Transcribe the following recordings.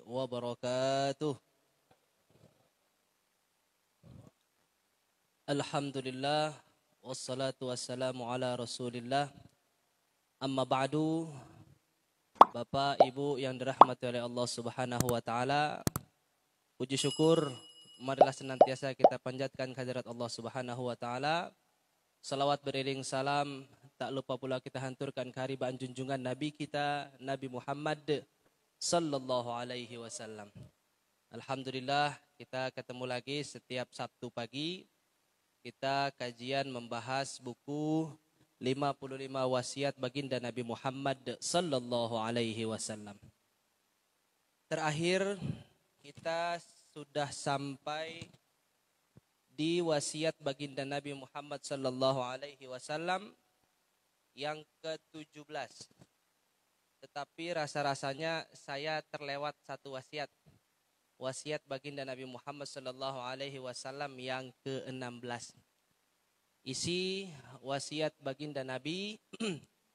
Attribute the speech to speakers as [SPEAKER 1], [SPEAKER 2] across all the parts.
[SPEAKER 1] wabarakatuh. Alhamdulillah wassalatu wassalamu ala Rasulillah. Amma ba'du. Bapak, Ibu yang dirahmati oleh Allah Subhanahu wa taala, puji syukur marilah senantiasa kita panjatkan kehadirat Allah Subhanahu wa taala. Salawat beriring salam tak lupa pula kita hanturkan keharibaan junjungan Nabi kita Nabi Muhammad sallallahu alaihi wasallam. Alhamdulillah kita ketemu lagi setiap Sabtu pagi. Kita kajian membahas buku 55 wasiat baginda Nabi Muhammad sallallahu alaihi wasallam. Terakhir kita sudah sampai di wasiat baginda Nabi Muhammad sallallahu alaihi wasallam yang ke-17. Tetapi rasa-rasanya saya terlewat satu wasiat. Wasiat baginda Nabi Muhammad sallallahu alaihi wasallam yang ke-16. Isi wasiat baginda Nabi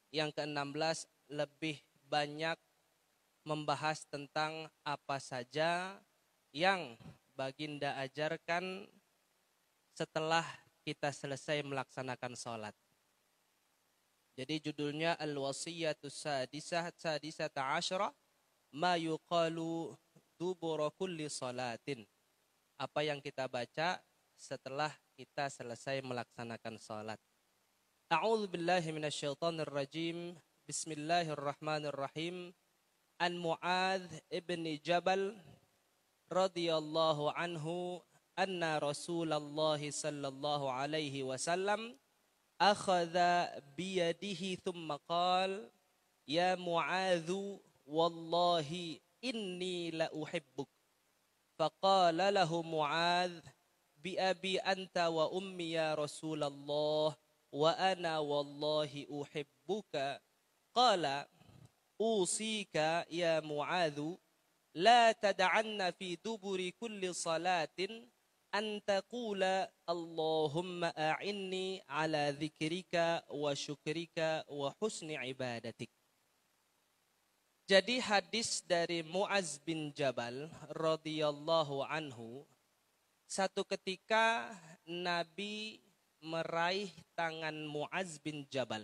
[SPEAKER 1] yang ke-16 lebih banyak membahas tentang apa saja yang baginda ajarkan setelah kita selesai melaksanakan sholat. Jadi judulnya Al-Wasiyatus Sadisata Asyra Ma yuqalu dubura kulli salatin. Apa yang kita baca setelah kita selesai melaksanakan salat. A'udzu billahi minasyaitonir rajim. Bismillahirrahmanirrahim. An Mu'adz ibn Jabal radhiyallahu anhu anna Rasulullah sallallahu alaihi wasallam akhadha biyadihi thumma qala ya Mu'adz wallahi inni la uhibbuk. Faqala lahu Mu'adz bi abi anta wa ummi ya Rasulullah wa ana wallahi uhibbuka. Qala usika ya Mu'adz la tad'anna fi duburi kulli salatin an taqula Allahumma a'inni ala dzikrika wa syukrika wa husni ibadatik. Jadi hadis dari Mu'adz bin Jabal radhiyallahu anhu, satu ketika Nabi meraih tangan Mu'adz bin Jabal.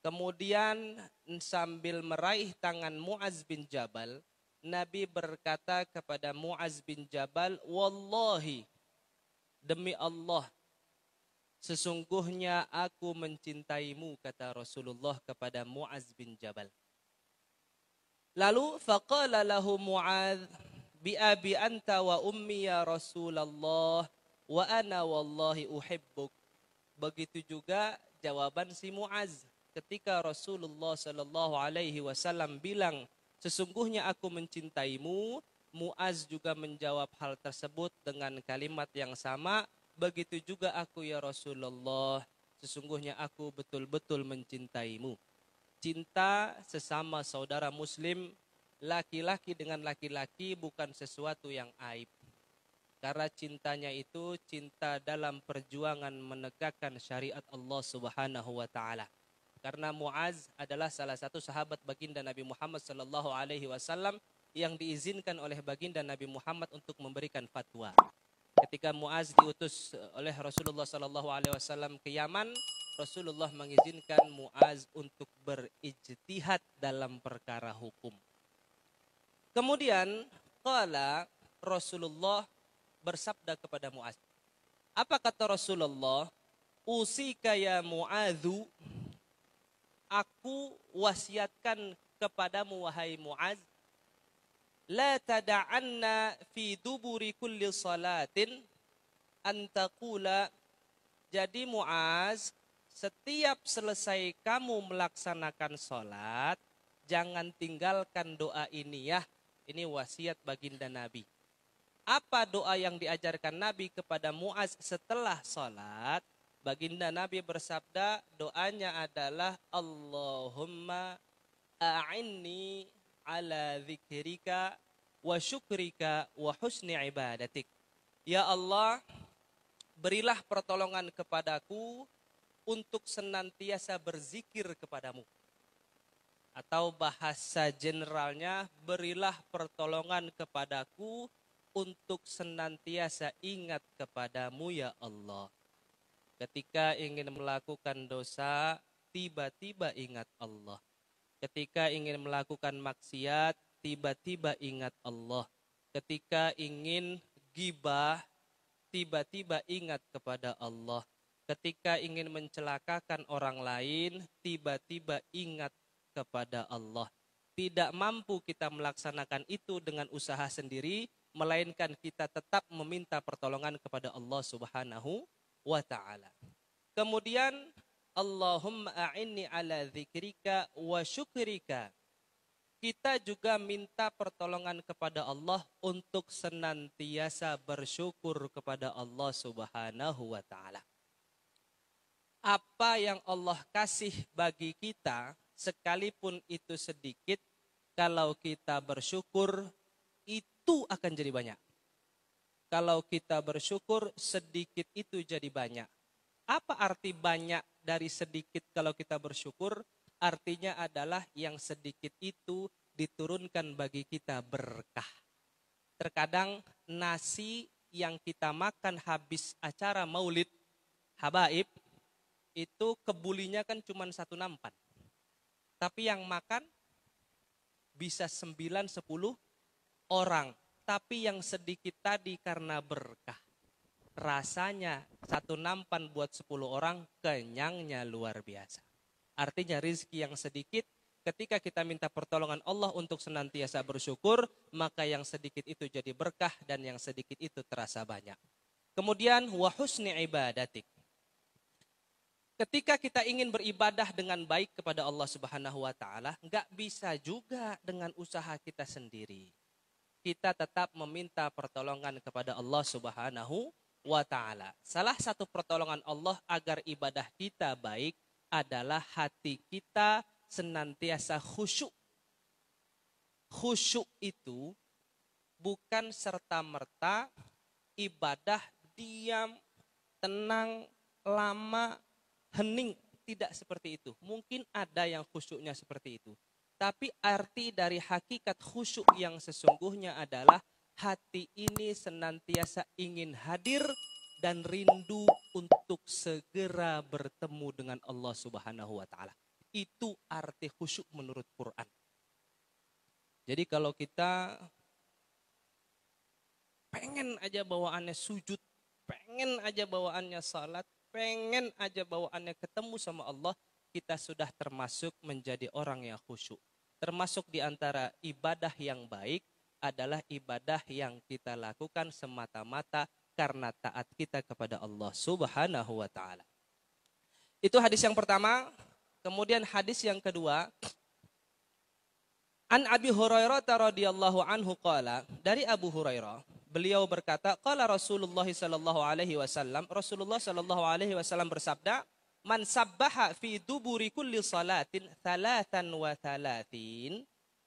[SPEAKER 1] Kemudian sambil meraih tangan Mu'adz bin Jabal, Nabi berkata kepada Mu'adz bin Jabal, wallahi, demi Allah, sesungguhnya aku mencintaimu, kata Rasulullah kepada Mu'adz bin Jabal. Lalu faqala lahu Mu'adz bi abi anta wa ummi ya Rasulullah wa ana wallahi uhibbuk. Begitu juga jawaban si Mu'adz ketika Rasulullah sallallahu alaihi wasallam bilang sesungguhnya aku mencintaimu. Mu'adz juga menjawab hal tersebut dengan kalimat yang sama, begitu juga aku ya Rasulullah, sesungguhnya aku betul-betul mencintaimu. Cinta sesama saudara muslim, laki-laki dengan laki-laki bukan sesuatu yang aib. Karena cintanya itu cinta dalam perjuangan menegakkan syariat Allah Subhanahu wa taala. Karena Mu'adz adalah salah satu sahabat baginda Nabi Muhammad sallallahu alaihi wasallam yang diizinkan oleh baginda Nabi Muhammad untuk memberikan fatwa. Ketika Mu'adz diutus oleh Rasulullah sallallahu alaihi wasallam ke Yaman, Rasulullah mengizinkan Mu'adz untuk berijtihad dalam perkara hukum. Kemudian qala Rasulullah bersabda kepada Mu'adz. Apa kata Rasulullah? Usika ya Mu'adzu, aku wasiatkan kepadamu wahai Mu'adz, la tada'anna fi duburi kulli salatin an taqula. Jadi Mu'adz, setiap selesai kamu melaksanakan sholat, jangan tinggalkan doa ini ya. Ini wasiat baginda Nabi. Apa doa yang diajarkan Nabi kepada Mu'adz setelah sholat? Baginda Nabi bersabda, doanya adalah Allahumma a'inni ala dzikrika wa syukrika wa husni ibadatik. Ya Allah, berilah pertolongan kepadaku untuk senantiasa berzikir kepadamu. Atau bahasa generalnya, berilah pertolongan kepadaku untuk senantiasa ingat kepadamu ya Allah. Ketika ingin melakukan dosa, tiba-tiba ingat Allah. Ketika ingin melakukan maksiat, tiba-tiba ingat Allah. Ketika ingin gibah, tiba-tiba ingat kepada Allah. Ketika ingin mencelakakan orang lain, tiba-tiba ingat kepada Allah. Tidak mampu kita melaksanakan itu dengan usaha sendiri, melainkan kita tetap meminta pertolongan kepada Allah Subhanahu wa taala. Kemudian Allahumma a'inni ala dzikrika wa syukrika. Kita juga minta pertolongan kepada Allah untuk senantiasa bersyukur kepada Allah Subhanahu wa taala. Apa yang Allah kasih bagi kita, sekalipun itu sedikit, kalau kita bersyukur, itu akan jadi banyak. Kalau kita bersyukur, sedikit itu jadi banyak. Apa arti banyak dari sedikit kalau kita bersyukur? Artinya adalah yang sedikit itu diturunkan bagi kita berkah. Terkadang nasi yang kita makan habis acara maulid, habaib, itu kebulinya kan cuma 1 nampan. Tapi yang makan bisa 9-10 orang. Tapi yang sedikit tadi karena berkah. Rasanya 1 nampan buat 10 orang, kenyangnya luar biasa. Artinya rizki yang sedikit, ketika kita minta pertolongan Allah untuk senantiasa bersyukur, maka yang sedikit itu jadi berkah dan yang sedikit itu terasa banyak. Kemudian wa husni ibadatik. Ketika kita ingin beribadah dengan baik kepada Allah Subhanahu wa taala, enggak bisa juga dengan usaha kita sendiri. Kita tetap meminta pertolongan kepada Allah Subhanahu wa taala. Salah satu pertolongan Allah agar ibadah kita baik adalah hati kita senantiasa khusyuk. Khusyuk itu bukan serta-merta ibadah diam, tenang, lama, hening. Tidak seperti itu. Mungkin ada yang khusyuknya seperti itu. Tapi arti dari hakikat khusyuk yang sesungguhnya adalah hati ini senantiasa ingin hadir dan rindu untuk segera bertemu dengan Allah Subhanahu wa taala. Itu arti khusyuk menurut Quran. Jadi kalau kita pengen aja bawaannya sujud, pengen aja bawaannya salat, pengen aja bawaannya ketemu sama Allah, kita sudah termasuk menjadi orang yang khusyuk. Termasuk di antara ibadah yang baik adalah ibadah yang kita lakukan semata-mata karena taat kita kepada Allah Subhanahu wa taala. Itu hadis yang pertama. Kemudian hadis yang kedua, An Abi Hurairah radhiyallahu anhu qala, dari Abu Hurairah, beliau berkata, qala Rasulullah sallallahu alaihi wasallam, Rasulullah sallallahu alaihi wasallam bersabda, man sabbaha fi duburi kulli salatin 33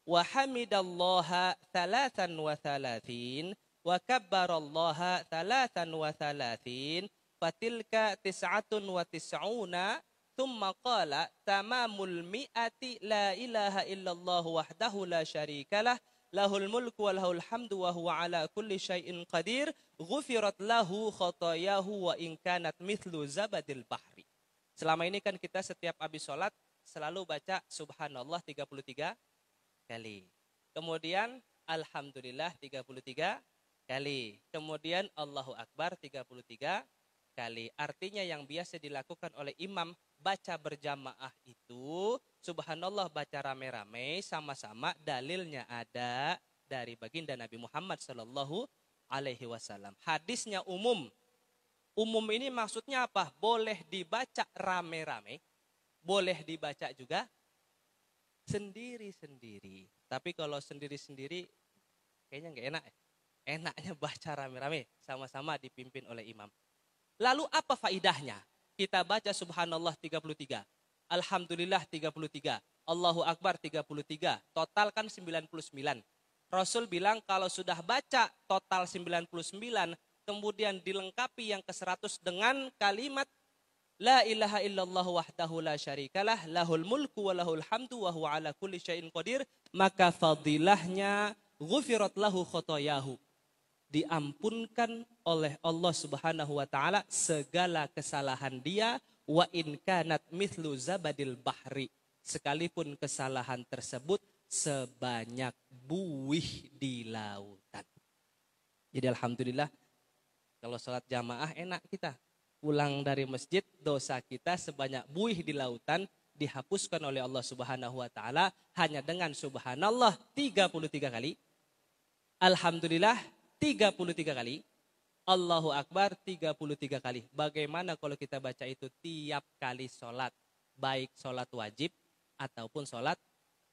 [SPEAKER 1] wa hamidallaha 33 wa kabbarallaha 33 fatilka 99 thumma qala tamamul mi'ati la ilaha illallah wahdahu la syarikalah lahul mulku wa lahul hamdu wa huwa ala kulli syai'in qadir ghufirat lahu khatayahu wa in kanat mithlu zabadil bahri. Selama ini kan kita setiap habis sholat selalu baca subhanallah 33 kali. Kemudian alhamdulillah 33 kali. Kemudian Allahu Akbar 33 kali. Artinya yang biasa dilakukan oleh imam baca berjamaah itu subhanallah baca rame-rame sama-sama, dalilnya ada dari baginda Nabi Muhammad sallallahu alaihi wasallam. Hadisnya umum. Umum ini maksudnya apa? Boleh dibaca rame-rame, boleh dibaca juga sendiri-sendiri. Tapi kalau sendiri-sendiri kayaknya nggak enak. Enaknya baca rame-rame, sama-sama dipimpin oleh imam. Lalu apa faidahnya? Kita baca subhanallah 33, alhamdulillah 33, Allahu Akbar 33, total kan 99. Rasul bilang kalau sudah baca total 99, kemudian dilengkapi yang ke-100 dengan kalimat La ilaha illallah wahdahu la syarikalah, lahul mulku wa lahul hamdu wa huwa ala kulli syai'in qadir, maka fadilahnya ghufirat lahu khotoyahu. Diampunkan oleh Allah Subhanahu wa taala segala kesalahan dia, wa in kanat mithlu zabadil bahri, sekalipun kesalahan tersebut sebanyak buih di lautan. Jadi alhamdulillah kalau sholat jamaah enak kita. Pulang dari masjid, dosa kita sebanyak buih di lautan dihapuskan oleh Allah Subhanahu wa taala hanya dengan subhanallah 33 kali. Alhamdulillah 33 kali. Allahu Akbar 33 kali. Bagaimana kalau kita baca itu tiap kali sholat, baik sholat wajib ataupun sholat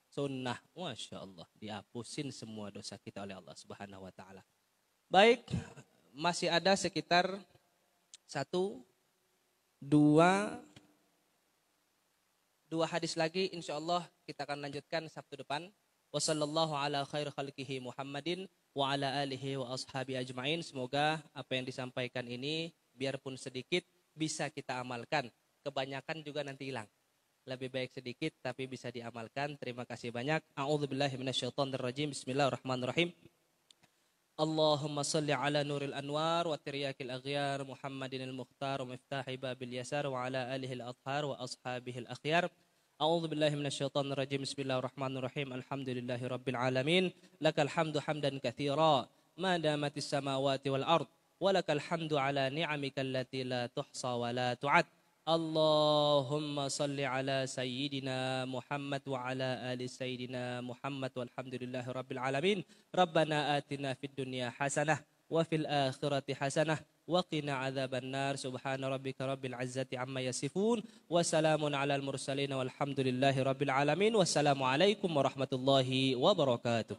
[SPEAKER 1] sunnah. Masya Allah, dihapusin semua dosa kita oleh Allah Subhanahu wa taala. Baik, masih ada sekitar 1, 2 hadis lagi, insya Allah kita akan lanjutkan Sabtu depan. Wassallallahu ala khair khalqihi Muhammadin wa ala alihi wa ashabi ajma'in. Semoga apa yang disampaikan ini biarpun sedikit bisa kita amalkan. Kebanyakan juga nanti hilang. Lebih baik sedikit tapi bisa diamalkan. Terima kasih banyak. A'udzubillahi minasyaitonirrajim. Bismillahirrahmanirrahim. Allahumma salli ala nuril anwar wa tiryakil aghyar Muhammadin al-mukhtar wa miftahi babil yasar wa ala alihi al-athhar wa ashabihi al-akhyar. A'udzu billahi minasyaitonir rajim. Bismillahirrahmanirrahim. Alhamdulillahi rabbil alamin. Lakal hamdu hamdan katsira ma damatis samawati wal ard wa lakal hamdu ala ni'amika allati la tuhsa wa la tu'ad. Allahumma salli ala sayyidina Muhammad wa ala ali sayyidina Muhammad walhamdulillahi rabbil alamin. Rabbana atina fid dunya hasanah wa fil akhirati hasanah wa qina adzaban nar. Subhana rabbika rabbil izzati amma yasifun wa salamun alal mursalin walhamdulillahi rabbil alamin. Wassalamu alaikum warahmatullahi wabarakatuh.